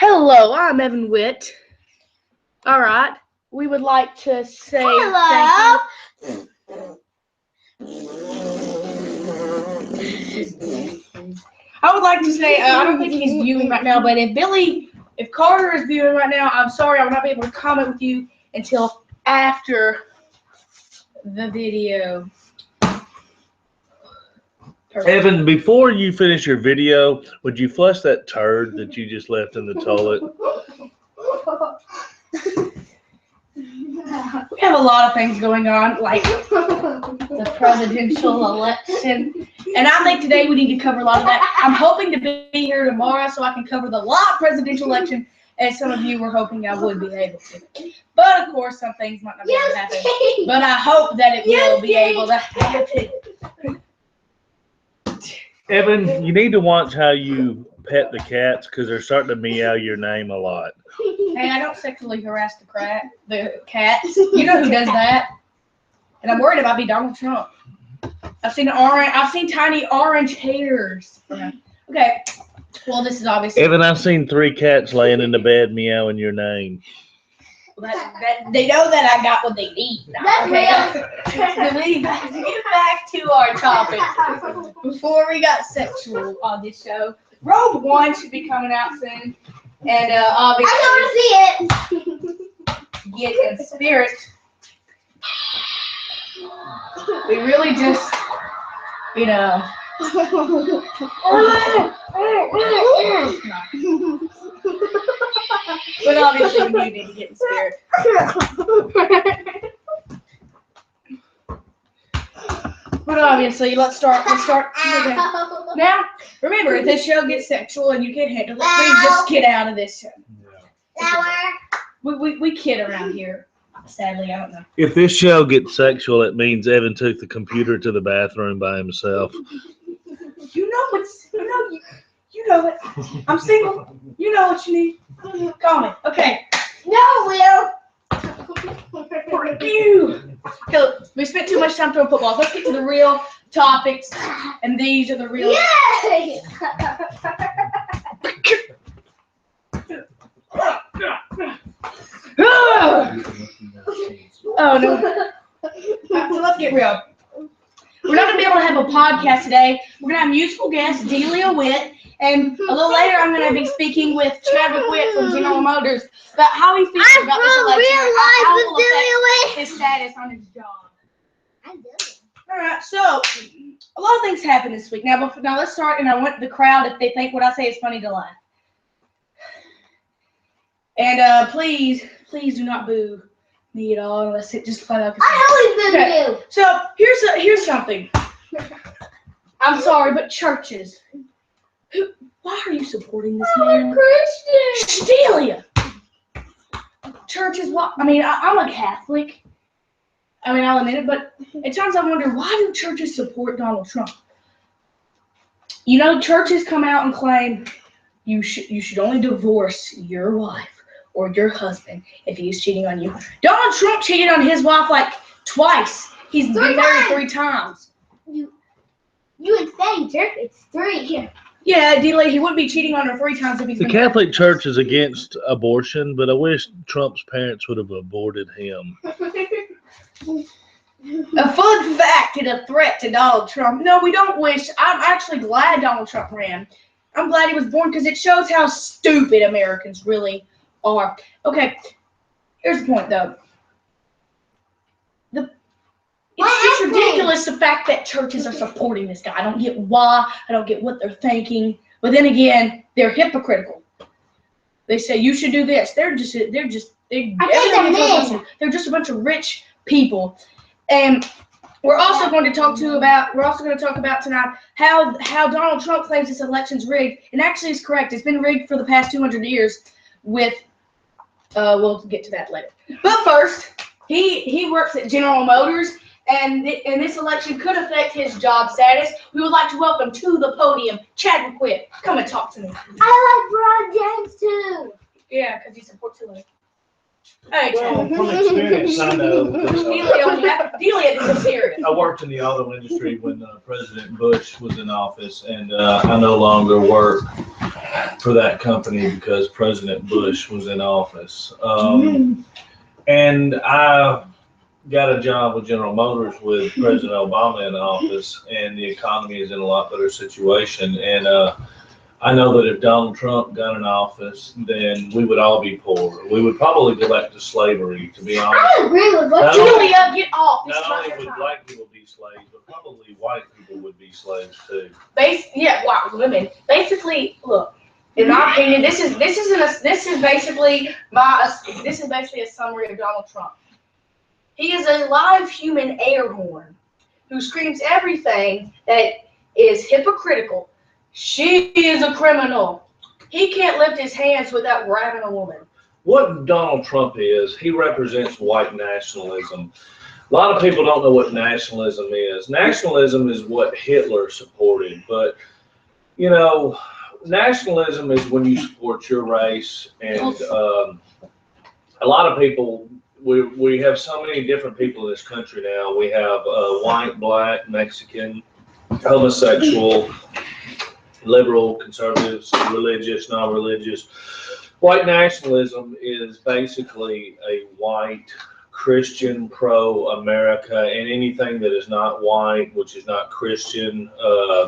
Hello, I'm Evan Witt. All right, we would like to say Hello. thank you. I would like to say I don't think he's viewing right now, but if Carter is viewing right now, I'm sorry I will not be able to comment with you until after the video. Perfect. Evan, before you finish your video, would you flush that turd that you just left in the toilet? We have a lot of things going on, like the presidential election, and I think today we need to cover a lot of that. I'm hoping to be here tomorrow so I can cover the live presidential election, as some of you were hoping I would be able to. But of course, some things might not be able to happen. But I hope that it will be able to happen. Evan, you need to watch how you pet the cats because they're starting to meow your name a lot. Hey, I don't sexually harass the cats. You know who does that? And I'm worried it might be Donald Trump. I've seen tiny orange hairs. Okay. Well, this is obviously. Evan, I've seen 3 cats laying in the bed meowing your name. They know that I got what they need. Okay. Get back to our topic. Before we got sexual on this show, Rogue One should be coming out soon, and obviously I want to see it. get in spirit. We really just, But obviously we need to get in spirit. But obviously, let's start. Okay. Now, remember, if this show gets sexual and you can't handle it, please just get out of this show. We kid around here. Sadly, I don't know. If this show gets sexual, it means Evan took the computer to the bathroom by himself. You know it. I'm single. You know what you need. Call me. Okay. No, Will. You. Okay, we spent too much time throwing footballs. Let's get to the real topics, and these are the real. Yay! Oh no. So let's get real. We're not going to be able to have a podcast today. We're going to have musical guest Delia Witt, and a little later I'm going to be speaking with Chadwick Witt from General Motors about how he feels about this election and how it will affect his status on his job. All right, so a lot of things happened this week. Now let's start, and I want the crowd, if they think what I say is funny, to laugh. And please do not boo me at all unless it just flat out. I always boo you. So here's something. I'm sorry, but churches. Why are you supporting this man? I'm a Christian. Delia. Churches. What? I mean, I'm a Catholic. I mean, I'll admit it, but at times I wonder, why do churches support Donald Trump? You know, churches come out and claim you should only divorce your wife or your husband if he is cheating on you. Donald Trump cheated on his wife like twice. He's been married 3 times. You insane jerk. It's 3. Yeah, Delia, he wouldn't be cheating on her 3 times if he's The been Catholic married. Church is against abortion, but I wish Trump's parents would have aborted him. A fun fact and a threat to Donald Trump. No, we don't wish. I'm actually glad Donald Trump ran. I'm glad he was born because it shows how stupid Americans really are. Okay, here's the point though. It's just ridiculous the fact that churches are supporting this guy. I don't get why. I don't get what they're thinking. But then again, they're hypocritical. They say you should do this. They're just a bunch of rich people. And we're also going to talk about tonight how Donald Trump claims this election's rigged, and actually is correct. It's been rigged for the past 200 years. We'll get to that later. But first, he works at General Motors, and this election could affect his job status. We would like to welcome to the podium Chadwick Witt. Come and talk to me. I like LeBron James too. Yeah, because he supports Hillary. Hey, Well, Chadwick. from experience, I know. Delia is serious. I worked in the auto industry when President Bush was in office, and I no longer work for that company because President Bush was in office. And I got a job with General Motors with President Obama in office, and the economy is in a lot better situation. And I know that if Donald Trump got in office, then we would all be poor. We would probably go back to slavery, to be honest. I agree with what Julia, get off. This is Not not only your would time. black people be slaves, but probably white people would be slaves too. White women. Basically, look. In my opinion, this is basically a summary of Donald Trump. He is a live human air horn who screams everything that is hypocritical. She is a criminal. He can't lift his hands without grabbing a woman. What Donald Trump is, he represents white nationalism. A lot of people don't know what nationalism is. Nationalism is what Hitler supported, but you know, nationalism is when you support your race, and a lot of people, we have so many different people in this country now. We have white, black, Mexican, homosexual, liberal, conservatives, religious, non-religious. White nationalism is basically a white Christian pro-America, and anything that is not white, which is not Christian,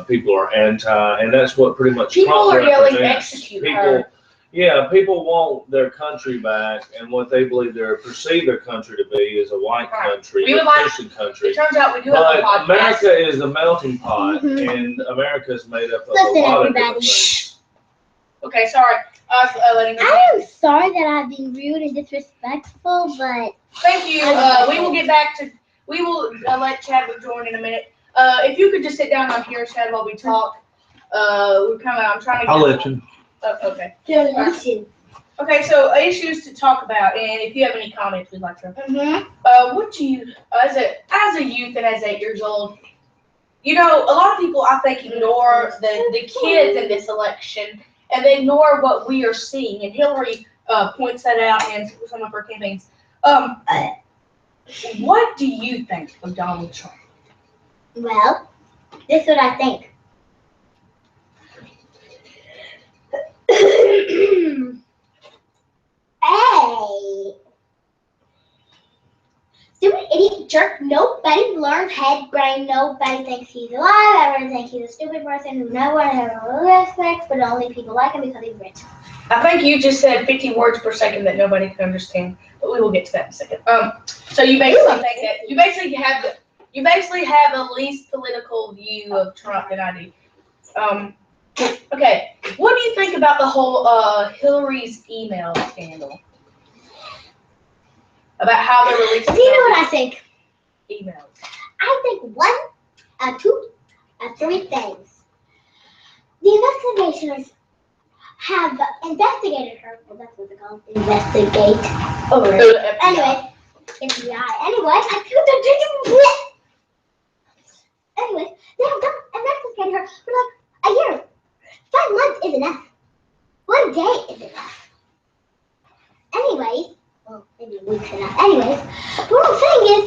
people are anti, and that's what pretty much people Trump are yelling represents. execute her. Yeah, people want their country back, and what they believe perceive their country to be is a white country, a Christian country. It turns out we do have a But podcast. America is a melting pot, and America is made up of a lot of different things. Okay, sorry. Letting you I am sorry that I've been rude and disrespectful, but Thank you. We will get back to. We will let Chadwick join in a minute. If you could just sit down on here, Chad, while we talk. I'm trying to. I'll let you. Okay. listen. Okay. So issues to talk about, and if you have any comments, we'd like to. What do you, as a youth and as 8 years old, you know, a lot of people I think ignore the kids in this election, and they ignore what we are seeing. And Hillary points that out in some of her campaigns. What do you think of Donald Trump? Well, this is what I think. Hey. Stupid idiot jerk. Nobody learns head brain. Nobody thinks he's alive. Everyone thinks he's a stupid person who no one ever respects, but only people like him because he's rich. I think you just said 50 words per second that nobody can understand, but we will get to that in a second. So you basically think that you basically have the least political view of Trump than I do. Okay, what do you think about the whole Hillary's email scandal? About how they're releasing Do you know what I think? emails? I think one, two, three things. The investigators have investigated her. Well, that's what they call it. Investigate. Oh, really? Anyway, FBI. Anyways, they have investigated her for like a year. 5 months is enough. 1 day is enough. Anyways, well, maybe a week's enough. Anyways, what I'm saying is,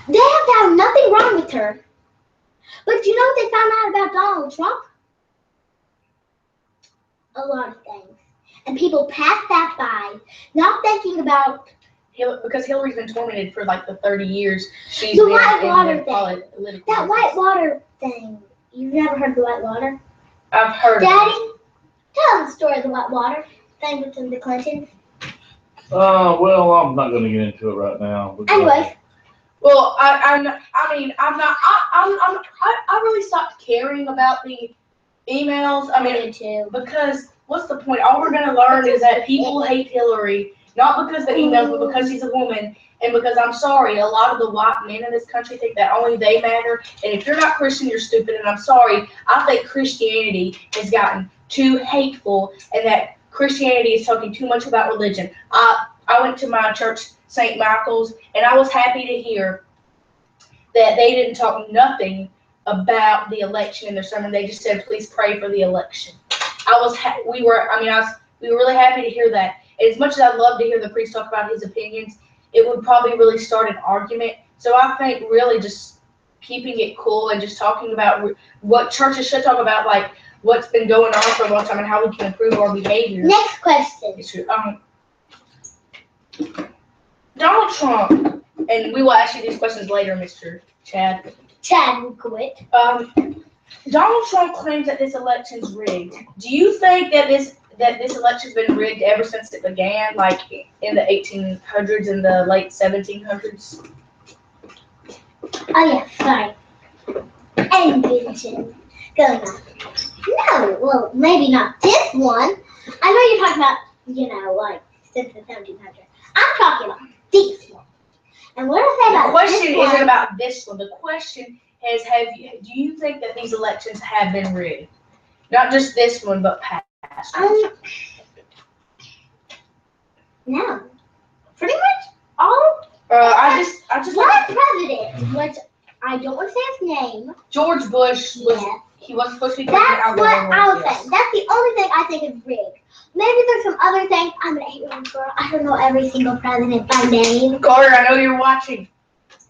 they have found nothing wrong with her. But you know what they found out about Donald Trump? A lot of things. And people pass that by, not thinking about Because Hillary's been tormented for like the 30 years. She's the been white in water the thing. political That white water thing. You've never heard of the white water? I've heard of it. Daddy, tell the story of the white water thing with the Clintons. Well, I'm not going to get into it right now. Anyways. Well, I really stopped caring about the emails. I mean, too. because what's the point? All we're gonna learn is that people hate Hillary, not because of the emails, but because she's a woman. And because I'm sorry, a lot of the white men in this country think that only they matter. And if you're not Christian, you're stupid. And I'm sorry, I think Christianity has gotten too hateful, and that Christianity is talking too much about religion. I went to my church, St. Michael's, and I was happy to hear that they didn't talk nothing about the election in their sermon. They just said, "Please pray for the election." We were really happy to hear that. And as much as I'd love to hear the priest talk about his opinions, it would probably really start an argument. So I think really just keeping it cool and just talking about what churches should talk about, like what's been going on for a long time and how we can improve our behavior. Next question. Donald Trump, and we will ask you these questions later, Mr. Chad. Witt. Donald Trump claims that this election's rigged. Do you think that this election's been rigged ever since it began, like in the 1800s and the late 1700s? Oh yeah, sorry. Invention going on. No, well, maybe not this one. I know you're talking about, like since the 1700s. I'm talking about this one. And what I say The about question this one? isn't about this one. The question is, do you think that these elections have been rigged? Not just this one, but past. No. Pretty much all. I just One president, which I don't want to say his name. George Bush was. Yes. He was supposed to be president. That's what I was saying. That's the only thing I think is rigged. Maybe there's some other things. I'm an 8-year-old girl. I don't know every single president by name. Carter, I know you're watching.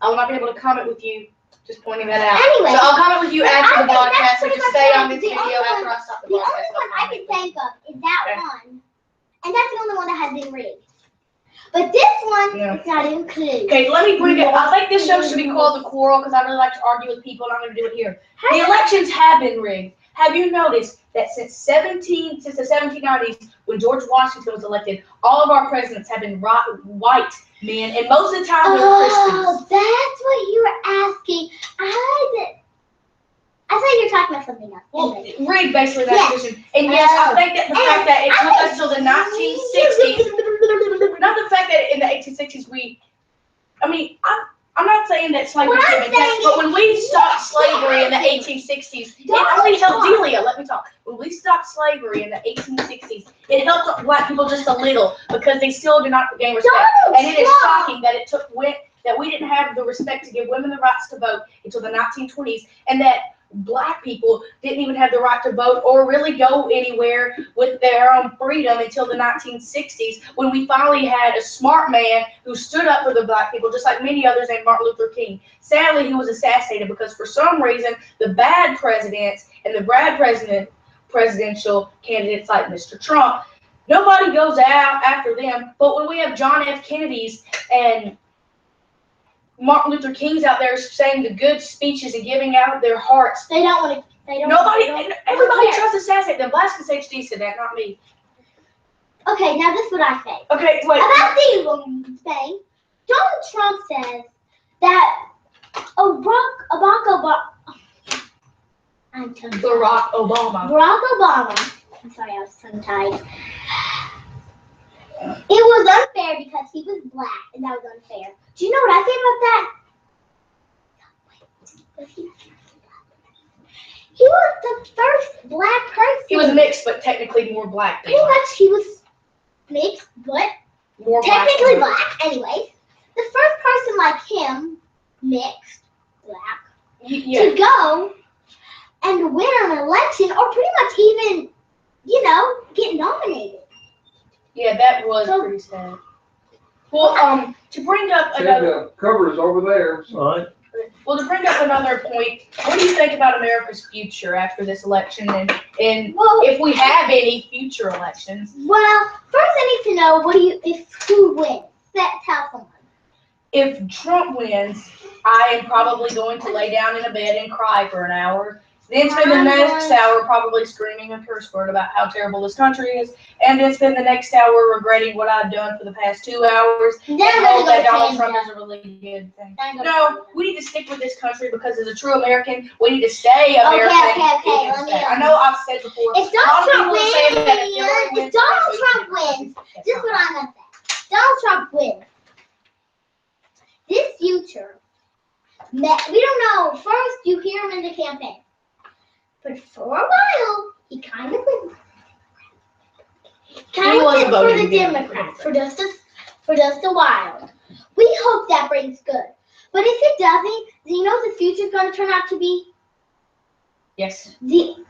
I will not be able to comment with you. Just pointing that out. Anyway, so I'll comment with you after the think that's podcast. So pretty just much stay it. on this The video only after one- I stop the The podcast. only one I can think of is that Okay. one. And that's the only one that has been rigged. But this one Yeah. is not included. Okay, let me bring it. I think this show should be called The Quarrel because I really like to argue with people, and I'm going to do it here. The elections have been rigged. Have you noticed that since the 1790s, when George Washington was elected, all of our presidents have been white men, and most of the time they're Christians. Oh, that's what you were asking. I thought you were talking about something else. Well, Anyway. rigged basically that Yes. position. And yes, I think that the fact that it took us till the 1960s, not the fact that in the 1860s I'm not saying that slavery What I'm should be saying kept, but when we stopped slavery in the 1860s, it only helped Delia, let me talk. When we stopped slavery in the 1860s, it helped black people just a little because they still do not gain respect. And it is shocking that it took that we didn't have the respect to give women the rights to vote until the 1920s, and that black people didn't even have the right to vote or really go anywhere with their own freedom until the 1960s, when we finally had a smart man who stood up for the black people, just like many others named Martin Luther King. Sadly, he was assassinated because for some reason, the bad presidents and the bad presidential candidates like Mr. Trump, nobody goes out after them. But when we have John F. Kennedy's and Martin Luther King's out there saying the good speeches and giving out their hearts, They don't want to. everybody tries to assassinate them. Blasphemous HD said that, not me. Okay, now this is what I say. Okay, wait. About the thing, Donald Trump says that Barack Obama. I'm sorry, I was tongue-tied. It was unfair because he was black, and that was unfair. Do you know what I think about that? He was the first black person. He was mixed, but technically more black. Pretty much, he was mixed, but More technically black. Anyways, the first person like him, mixed, black, to go and win an election, or pretty much even, get nominated. Yeah, that was pretty sad. Well, to bring up another. The cover is over there. Right. Well, to bring up another point, what do you think about America's future after this election, and if we have any future elections? Well, first I need to know who wins. Tell someone. If Trump wins, I am probably going to lay down in a bed and cry for an hour. Then spend the next hour probably screaming a curse word about how terrible this country is, and then spend the next hour regretting what I've done for the past 2 hours. Then And I'm hope gonna that go to Donald Canada. Trump is a really good thing. Then I'm gonna No, Canada. we need to stick with this country because as a true American, we need to stay American. Okay, We can let me, stay. I know I've said before. If a lot of Donald Trump people say that wins, Hillary if wins, Donald we Trump should- wins, this is what I'm gonna say. Donald Trump wins. This future, we don't know. First, you hear him in the campaign, but for a while, he kind of wins. Kind of wins for the Democrats for just a while. We hope that brings good. But if it doesn't, do you know what the future's going to turn out to be? Yes. Mexico,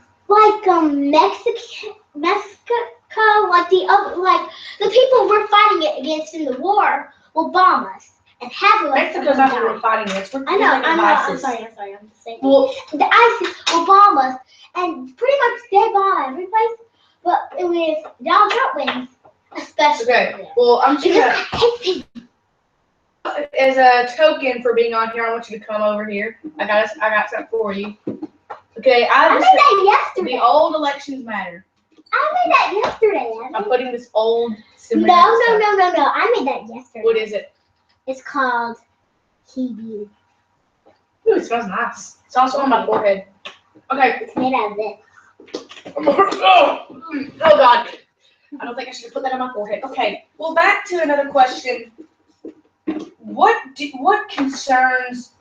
like the people we're fighting it against in the war will bomb us, and half of us Mexico's not where we're fighting this. We're I know, thinking of I'm ISIS. sorry, I'm just saying. Well, The ISIS will bomb us, and pretty much they bomb every place, but if Donald Trump wins, especially. okay. Well, I'm just Because gonna, I hate him. as a token for being on here, I want you to come over here. I got something for you. Okay, I made that the yesterday. old elections matter. I made that yesterday, Evan. I'm putting this old. No. stuff. I made that yesterday. What is it? It's called Kiwi. Ooh, it smells nice. It's also on my forehead. Okay. It's made out of this. Oh God. I don't think I should put that on my forehead. Okay. Well, back to another question. What concerns?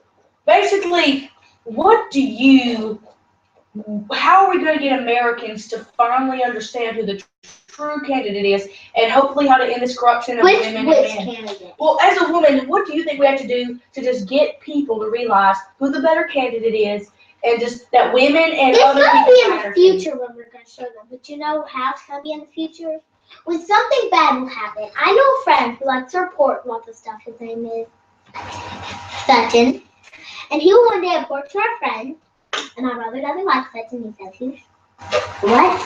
Basically, how are we going to get Americans to finally understand who the true candidate is, and hopefully how to end this corruption of women and Which men? candidate? Well, as a woman, what do you think we have to do to just get people to realize who the better candidate is, and just that women and It's other going to people be in matter the too? future when we're going to show them. But you know how it's going to be in the future? When something bad will happen. I know a friend who likes to report lots of stuff. His name is Sutton. And he will one day report to our friend. And our brother doesn't like Sutton. He says he's what?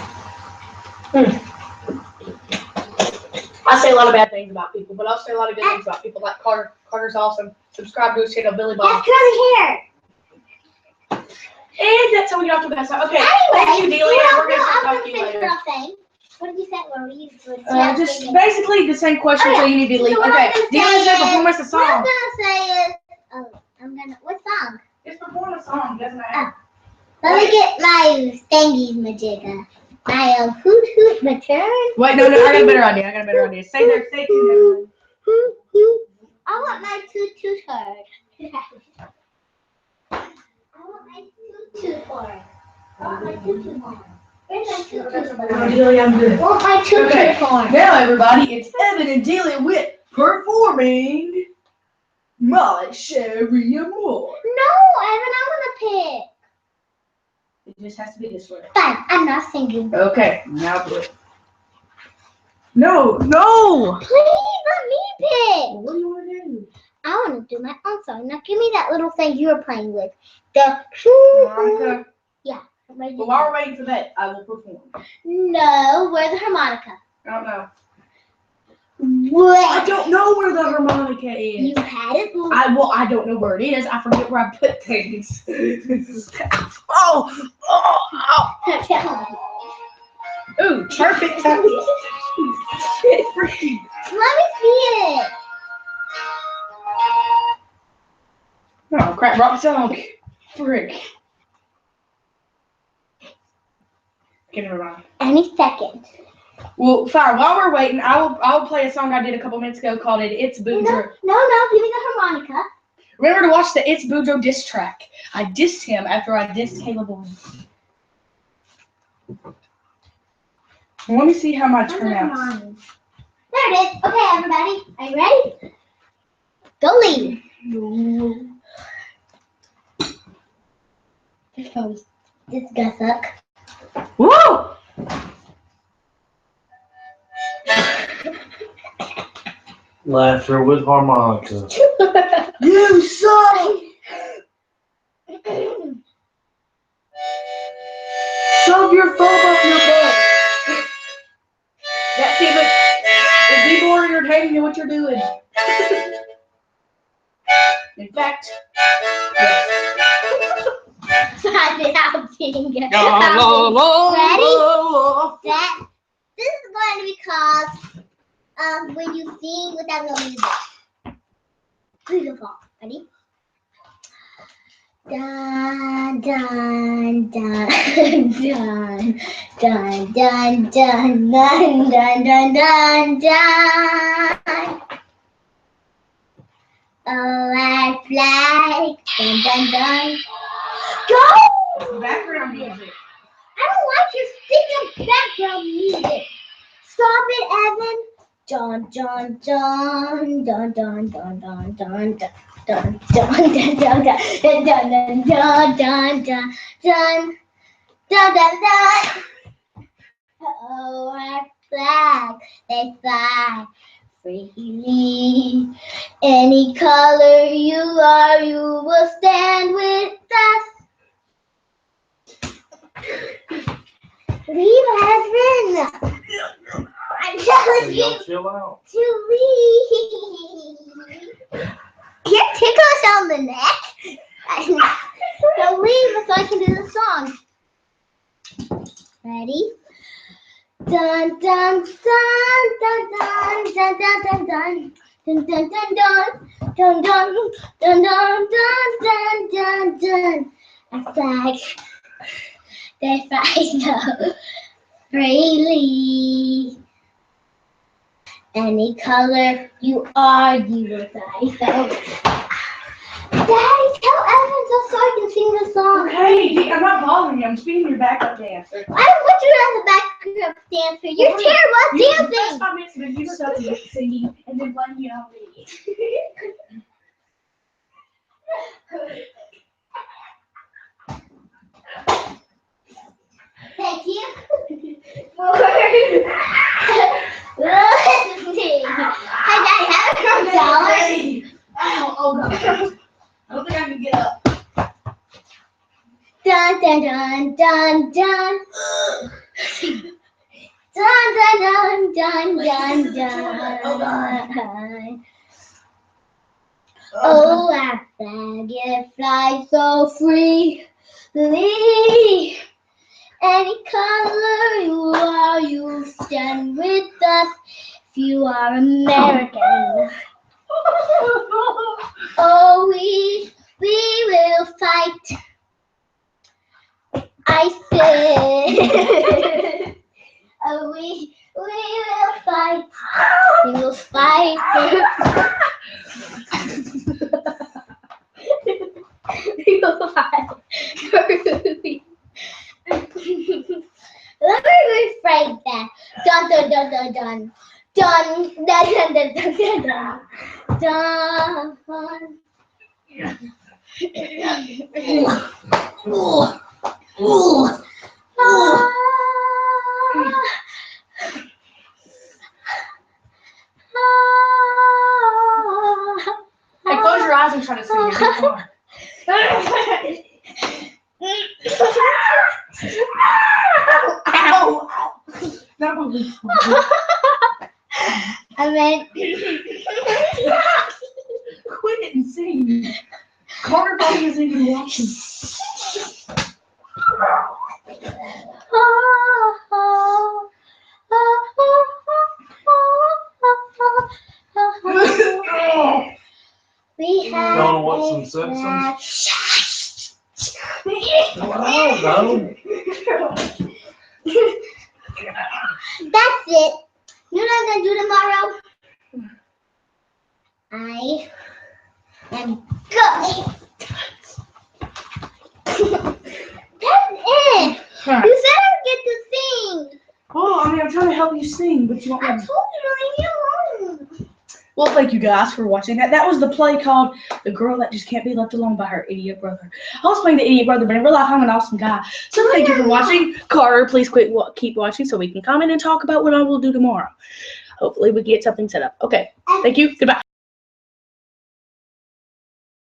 I say a lot of bad things about people, but I'll say a lot of good things about people, like Carter. Carter's awesome. Subscribe to his channel, Billy Bob. That's curly hair. And that's how we got to that side. Okay. Anyway, Thank you, Delia. We're going to I'm talk going to to you finish later. what I'm saying. What did you say? What were you doing? Just basically the same question, so you need to So leave. what Okay. I'm gonna Delia's say going to perform us a What I'm song. going to say is, what song? Just perform a song. Doesn't matter. Let me get my thingies, majigga. My hoot hoot return. Wait, no, I got a better idea. Stay there. Stay tuned. Hoot hoot. I want my toot toot heard. I want my toot toot horn. I want my toot toot horn. Where's my toot toot horn? Delia, I'm good. I want my toot Okay. toot horn. Now, everybody, it's Evan and Delia Witt performing My Sherry Amore. No, Evan, I want to pick. It just has to be this way. Fine, I'm not singing. Okay, now do it. No. Please let me pick. What do you want to do? I want to do my own song. Now give me that little thing you were playing with. The Harmonica. Right Well, while we're waiting for that, I will perform. No, where's the harmonica? I don't know. What? I don't know where the harmonica is. You had it. I don't know where it is. I forget where I put things. Oh. Ooh, perfect time. Shit, freaking. Let me see it. Oh crap! Rock song. Frick. Okay, never mind. Any second. Well, fine. While we're waiting, I will play a song I did a couple minutes ago called "It's Boudreaux." No, give me the harmonica. Remember to watch the "It's Boudreaux" diss track. I dissed him after I dissed Caleb Williams. Let me see how my turnouts. There it is. Okay, everybody. Are you ready? Go lead. This phone's. This is gonna suck. Woo! Laughter with harmonica. You suck! Shove your phone up your butt. That's even. Is people entertaining you what you're doing? In fact, yes. I'll sing. Ready? That. This is going to be called when you sing without no music. Beautiful. Ready? Dun dun dun dun dun dun dun dun dun dun dun dun. Oh, I fly. Dun dun dun. Go! Background music. I don't like your singing background music. Stop it, Evan. Dun dun dun dun dun dun dun dun dun. Dun dun dun dun dun dun dun dun dun dun dun dun dun. Oh, our flag, they fly freely. Any color you are, you will stand with us. Leave heaven. I'm telling you Chill out. to leave. Here, tickle us on the neck. So leave so I can do the song. Ready? Dun dun dun dun dun dun dun dun dun dun dun dun dun dun dun dun dun dun dun dun. A flag, they fly so freely. Any color you are, you will die so. Daddy, tell Evan so I can sing the song. Okay, I'm not bothering you. I'm just being your backup dancer. I don't want you as a backup dancer. You're terrible at First dancing. 5 minutes of you yourself singing and then blame you on me. Thank you. Hey, Daddy, have a $1. Oh, God. I don't think I can get up. Dun dun dun dun dun. Dun dun dun dun dun dun. Oh, our flag, it flies so freely. Any color you are, you stand with us. If you are American. Oh, we will fight. I said, oh, we will fight. We will fight. We will fight. Let me rephrase that. Dun dun dun dun dun. Dun dun dun dun dun dun dun. Hey, close your eyes and try to sing it. Come on. Ow! That would be fun. I mean, Quit it and sing. Carter probably isn't even watching. We have Gonna watch some Simpsons? No. That's it. You know what I'm gonna do tomorrow? I am going. That's it. Alright. You said I would get to sing. Well, I mean, I'm trying to help you sing, but you won't I let told me. you to leave me alone. Well, thank you guys for watching that. That was the play called The Girl That Just Can't Be Left Alone by Her Idiot Brother. I was playing the idiot brother, but in real life, I'm an awesome guy. So thank you for watching. Carter, please keep watching so we can comment and talk about what I will do tomorrow. Hopefully, we get something set up. Okay, thank you. Goodbye.